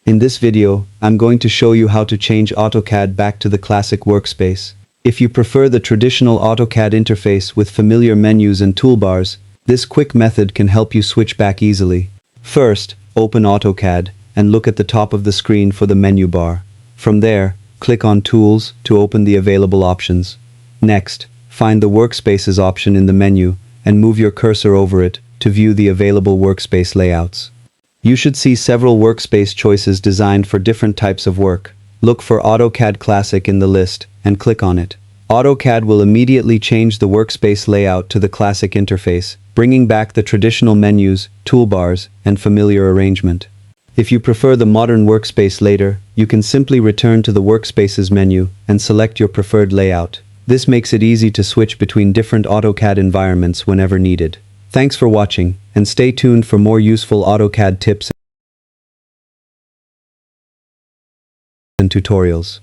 In this video, I'm going to show you how to change AutoCAD back to the Classic Workspace. If you prefer the traditional AutoCAD interface with familiar menus and toolbars, this quick method can help you switch back easily. First, open AutoCAD and look at the top of the screen for the menu bar. From there, click on Tools to open the available options. Next, find the Workspaces option in the menu and move your cursor over it to view the available workspace layouts. You should see several workspace choices designed for different types of work. Look for AutoCAD Classic in the list and click on it. AutoCAD will immediately change the workspace layout to the Classic interface, bringing back the traditional menus, toolbars, and familiar arrangement. If you prefer the modern workspace later, you can simply return to the Workspaces menu and select your preferred layout. This makes it easy to switch between different AutoCAD environments whenever needed. Thanks for watching, and stay tuned for more useful AutoCAD tips and tutorials.